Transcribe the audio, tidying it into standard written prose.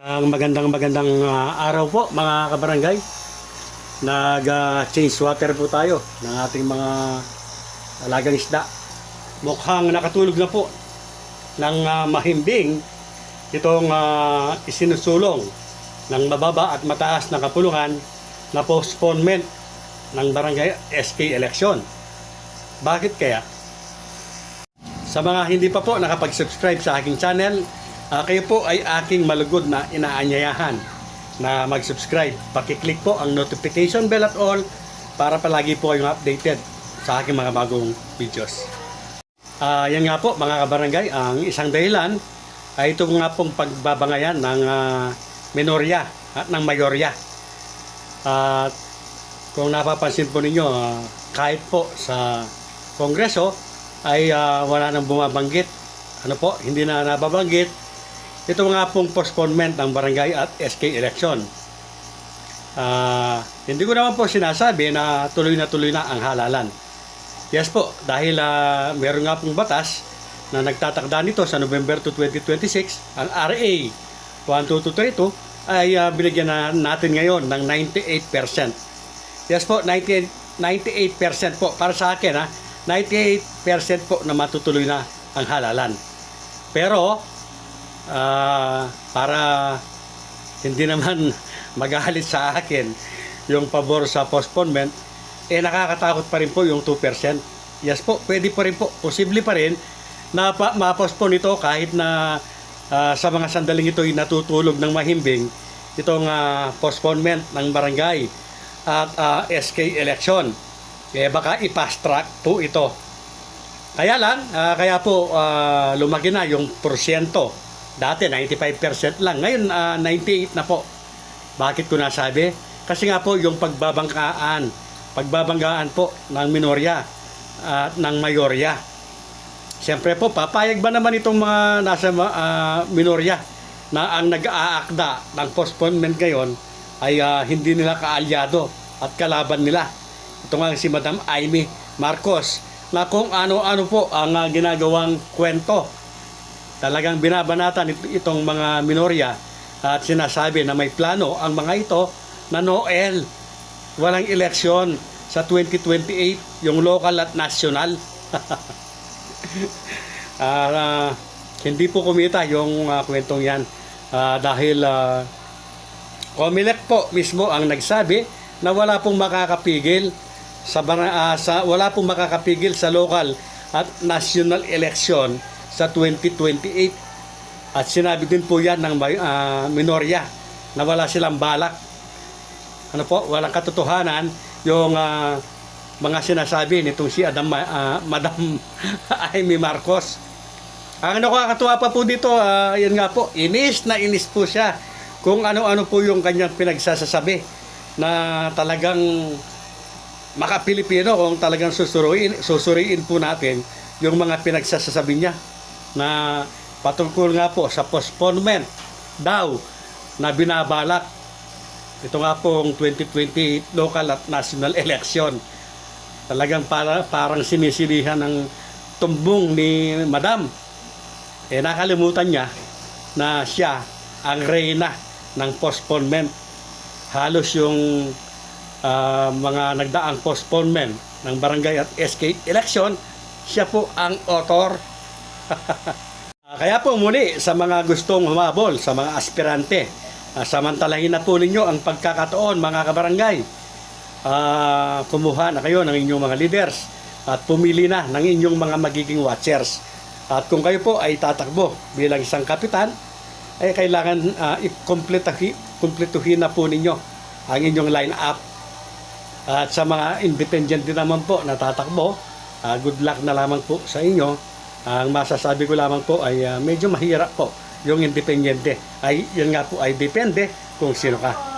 Ang magandang araw po mga kabarangay. Nag-change water po tayo ng ating mga alagang isda. Mukhang nakatulog na po ng mahimbing itong isinusulong ng mababa at mataas na kapulungan na postponement ng barangay SK election. Bakit kaya? Sa mga hindi pa po nakapag-subscribe sa aking channel, kayo po ay aking malugod na inaanyayahan na mag-subscribe. Pakiclick po ang notification bell at all para palagi po kayong updated sa aking mga bagong videos. Yan nga po mga kabarangay, ang isang dahilan ay ito nga pong pagbabangayan ng minorya at ng mayorya. At kung napapansin po ninyo, kahit po sa Kongreso ay wala nang bumabanggit. Hindi na nababanggit ito nga pong postponement ng barangay at SK election. Hindi ko naman po sinasabi na tuloy na ang halalan. Yes po, dahil meron nga pong batas na nagtatakda nito sa November 2, 2026, ang RA 12232 ay binigyan na natin ngayon ng 98%. Yes po, 98% po. Para sa akin, 98% po na matutuloy na ang halalan. Pero para hindi naman magalit sa akin yung pabor sa postponement, nakakatakot pa rin po yung 2%. Yes po, pwede pa rin po, posible pa rin na ma-postpone ito kahit na sa mga sandaling ito ay natutulog ng mahimbing itong postponement ng barangay at SK election. Baka i-fast track po ito. Kaya lang, kaya po lumaki na yung porsyento. Dati 95% lang, ngayon 98 na po. Bakit ko nasabi? Kasi nga po yung pagbabanggaan po ng minorya at ng mayorya. Siyempre po, papayag ba naman itong mga nasa minorya na ang nag-aakda ng postponement ngayon ay hindi nila kaalyado at kalaban nila. Ito nga si Madam Amy Marcos na kung ano-ano po ang ginagawang kwento. Talagang binabanatan itong mga minorya at sinasabi na may plano ang mga ito na Noel. Walang eleksyon sa 2028, yung local at national. Hindi po kumita yung kwentong yan dahil Comelec po mismo ang nagsabi na wala pong makakapigil wala pong makakapigil sa local at national election sa 2028. At sinabi din po yan ng minorya na wala silang balak. Walang katotohanan yung mga sinasabi nitong si Madam Amy Marcos. Ang nakakatuwa pa po dito, yan nga po, inis po siya kung ano-ano po yung kanyang pinagsasasabi na talagang maka-Pilipino kung talagang susuriin po natin yung mga pinagsasasabi niya na patungkol nga po sa postponement daw na binabalak ito nga pong 2020 local at national election. Talagang parang sinisilihan ng tumbong ni Madam. Nakalimutan niya na siya ang reyna ng postponement. Halos yung mga nagdaang postponement ng barangay at SK election, siya po ang author. Kaya po muli sa mga gustong humabol, sa mga aspirante, samantalahin na po ninyo ang pagkakataon mga kabarangay. Kumuha na kayo ng inyong mga leaders at pumili na ng inyong mga magiging watchers. At kung kayo po ay tatakbo bilang isang kapitan, ay kailangan kumpletuhin na po ninyo ang inyong line-up. At sa mga independent din naman po na tatakbo, good luck na lamang po sa inyo. Ang masasabi ko lamang po ay medyo mahirap po yung independyente. Yan nga po ay depende kung sino ka.